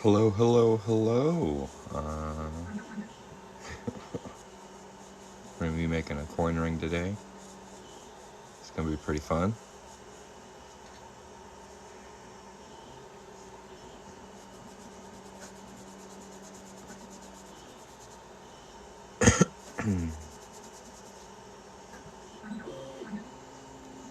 Hello, hello, hello. We're going to be making a coin ring today. It's going to be pretty fun.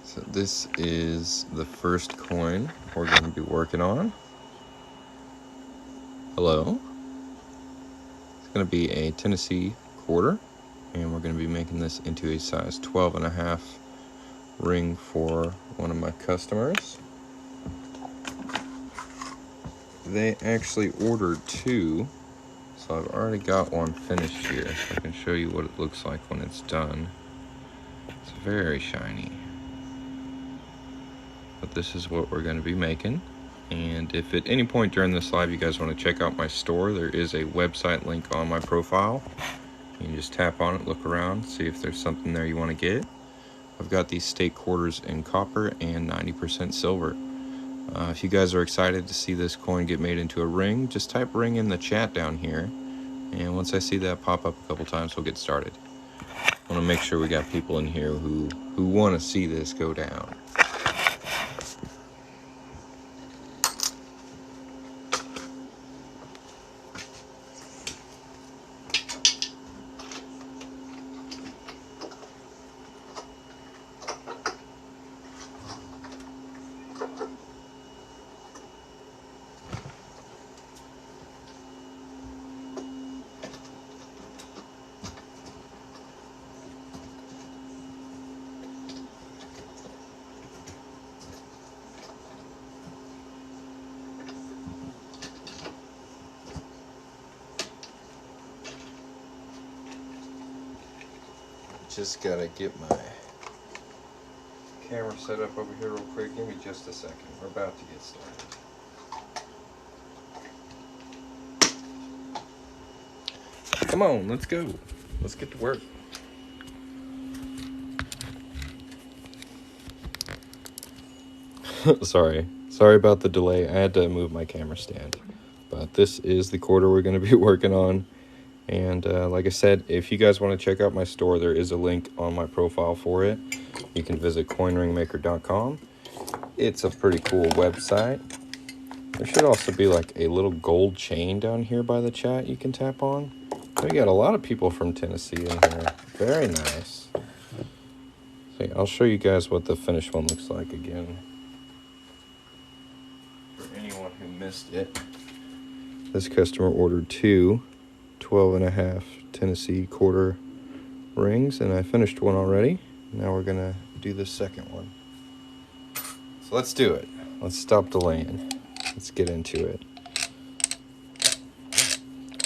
So this is the first coin we're going to be working on. Hello. It's going to be a Tennessee quarter, and we're going to be making this into a size 12.5 ring for one of my customers. They actually ordered two, so I've already got one finished here, so I can show you what it looks like when it's done. It's very shiny. But this is what we're going to be making. And if at any point during this live you guys want to check out my store, there is a website link on my profile. You can just tap on it, look around, see if there's something there you want to get. I've got these state quarters in copper and 90% silver. If you guys are excited to see this coin get made into a ring, just type ring in the chat down here. And once I see that pop up a couple times, we'll get started. I want to make sure we got people in here who want to see this go down. Just gotta get my camera set up over here real quick. Give me just a second. We're about to get started. Come on, let's go. Let's get to work. Sorry about the delay. I had to move my camera stand. But this is the quarter we're going to be working on. And like I said, if you guys want to check out my store, there is a link on my profile for it. You can visit coinringmaker.com. It's a pretty cool website. There should also be like a little gold chain down here by the chat you can tap on. We got a lot of people from Tennessee in here. Very nice. So I'll show you guys what the finished one looks like again. For anyone who missed it, this customer ordered two 12.5 Tennessee quarter rings, and I finished one already. Now we're gonna do the second one. So let's do it. Let's stop delaying. Let's get into it.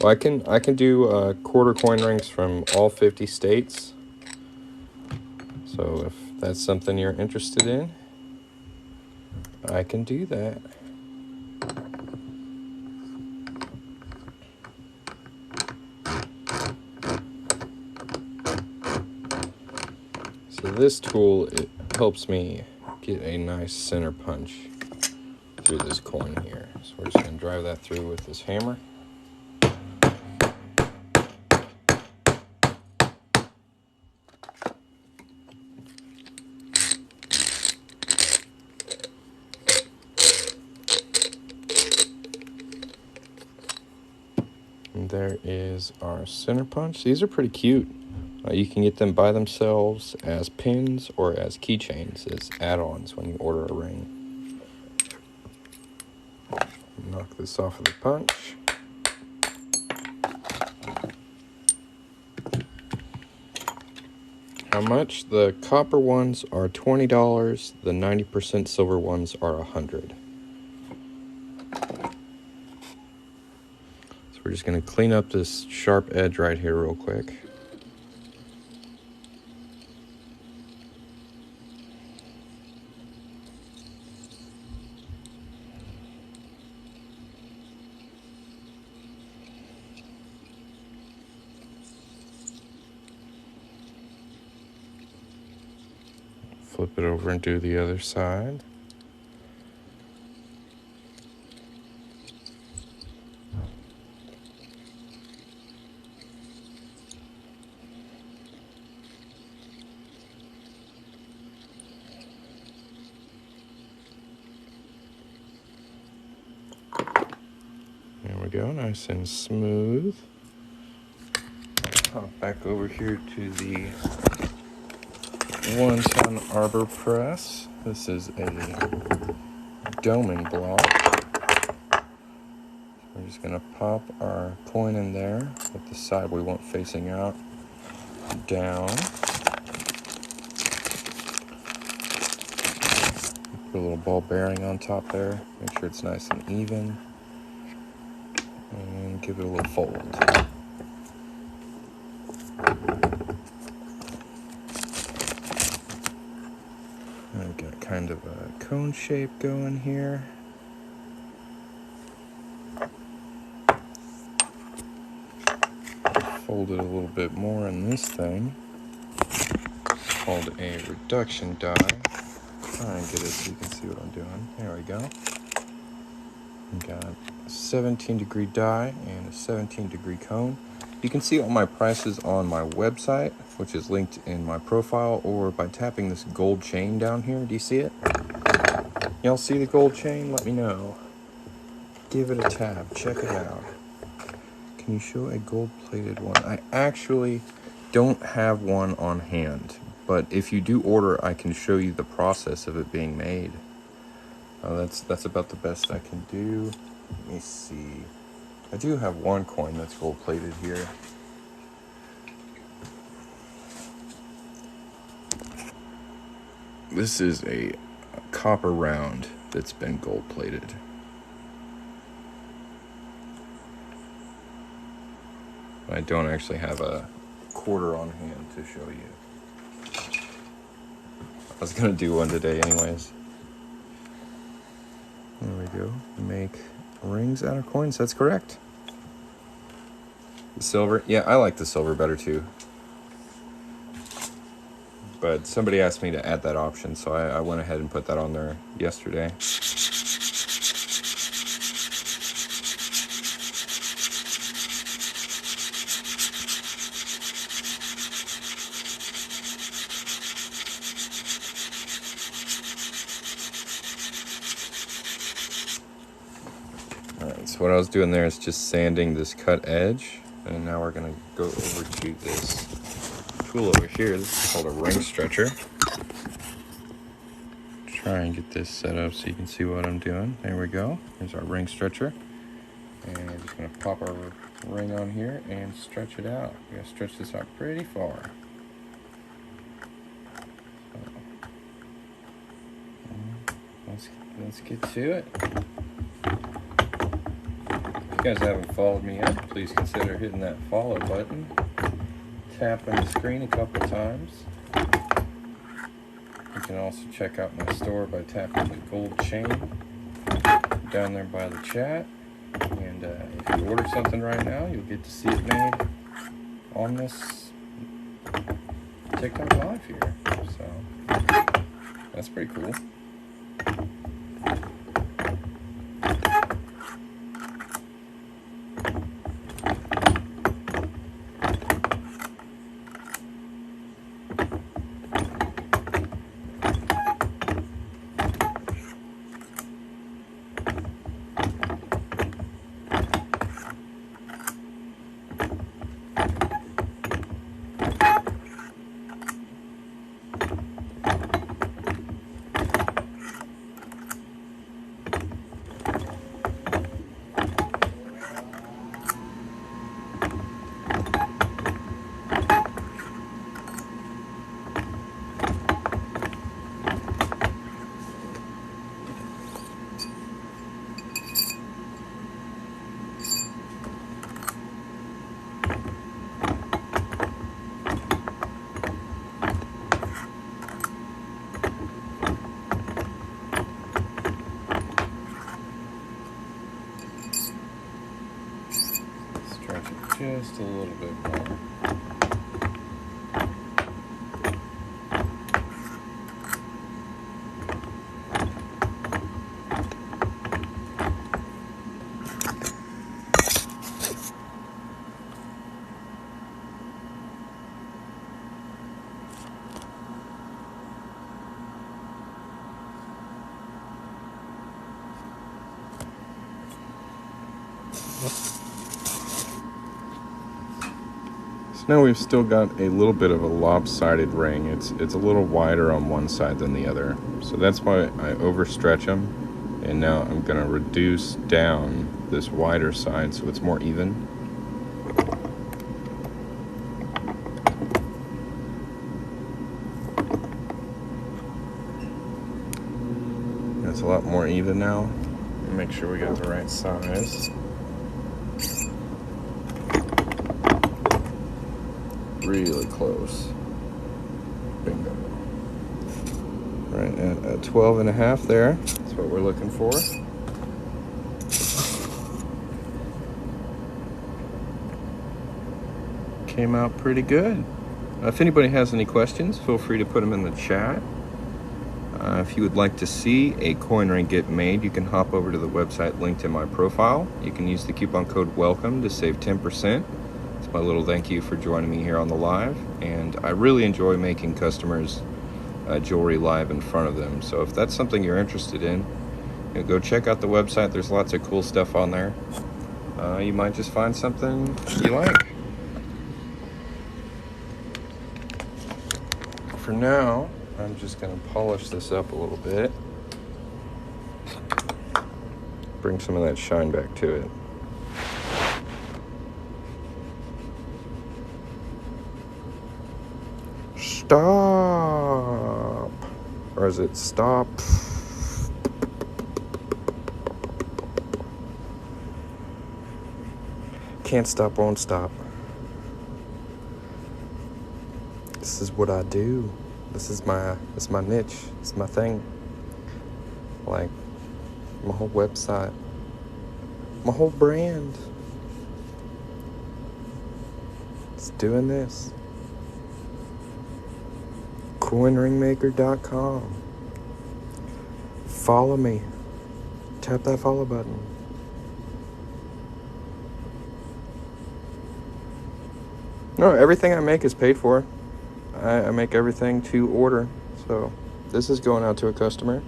Well, I can do quarter coin rings from all 50 states. So if that's something you're interested in, I can do that. So this tool, it helps me get a nice center punch through this coin here. So we're just going to drive that through with this hammer. And there is our center punch. These are pretty cute. You can get them by themselves as pins or as keychains, as add-ons when you order a ring. Knock this off of the punch. How much? The copper ones are $20. The 90% silver ones are $100. So we're just going to clean up this sharp edge right here real quick. Flip it over and do the other side. we go, nice and smooth. Hop back over here to the 1-ton arbor press. This is a doming block. We're just going to pop our point in there with the side we want facing out, down. Put a little ball bearing on top there, make sure it's nice and even, and give it a little fold. I've got kind of a cone shape going here. Fold it a little bit more in this thing. It's called a reduction die. Try and get it so you can see what I'm doing. There we go. We've got a 17-degree die and a 17-degree cone. You can see all my prices on my website, which is linked in my profile, or by tapping this gold chain down here. Do you see it? Y'all see the gold chain? Let me know. Give it a tap. Check it out. Can you show a gold-plated one? I actually don't have one on hand, but if you do order, I can show you the process of it being made. That's about the best I can do. Let me see. I do have one coin that's gold-plated here. This is a copper round that's been gold-plated. I don't actually have a quarter on hand to show you. I was gonna do one today anyways. There we go. Make rings out of coins. That's correct. The silver. Yeah, I like the silver better too. But somebody asked me to add that option, so I went ahead and put that on there yesterday. Alright, so what I was doing there is just sanding this cut edge, and now we're going to go over to this tool over here. This is called a ring stretcher. Try and get this set up so you can see what I'm doing. There we go. Here's our ring stretcher. And we're just going to pop our ring on here and stretch it out. We're going to stretch this out pretty far. So, let's get to it. If you guys haven't followed me yet, please consider hitting that follow button. Tapping the screen a couple times. You can also check out my store by tapping the gold chain down there by the chat. And if you order something right now, you'll get to see it made on this TikTok Live here. So that's pretty cool. Just a little bit more. So now we've still got a little bit of a lopsided ring. It's a little wider on one side than the other. So that's why I overstretch them. And now I'm going to reduce down this wider side so it's more even. It's a lot more even now. Make sure we got the right size. Really close. Bingo. Right at a 12 and a half there. That's what we're looking for. Came out pretty good. If anybody has any questions, feel free to put them in the chat. If you would like to see a coin ring get made, you can hop over to the website linked in my profile. You can use the coupon code WELCOME to save 10%. It's my little thank you for joining me here on the live. And I really enjoy making customers jewelry live in front of them. So if that's something you're interested in, go check out the website. There's lots of cool stuff on there. You might just find something you like. For now, I'm just going to polish this up a little bit. Bring some of that shine back to it. Stop! Or is it stop? Can't stop, won't stop. This is what I do. This is my niche. It's my thing. Like my whole website, my whole brand. It's doing this. Coinringmaker.com. Follow me. Tap that follow button. No, everything I make is paid for. I make everything to order. So this is going out to a customer.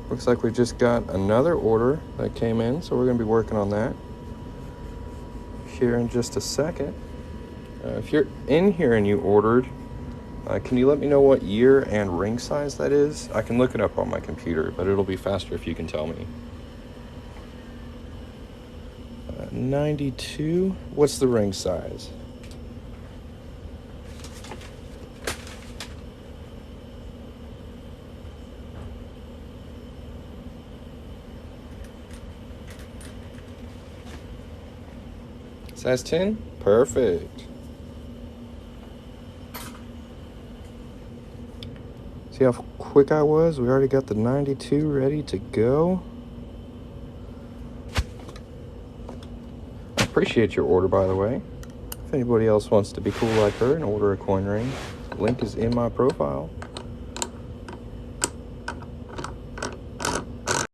Looks like we just got another order that came in, so we're going to be working on that here in just a second. If you're in here and you ordered, can you let me know what year and ring size that is? I can look it up on my computer, but it'll be faster if you can tell me. 92. What's the ring size? Size 10? Perfect. See how quick I was? We already got the 92 ready to go. I appreciate your order, by the way. If anybody else wants to be cool like her and order a coin ring, link is in my profile.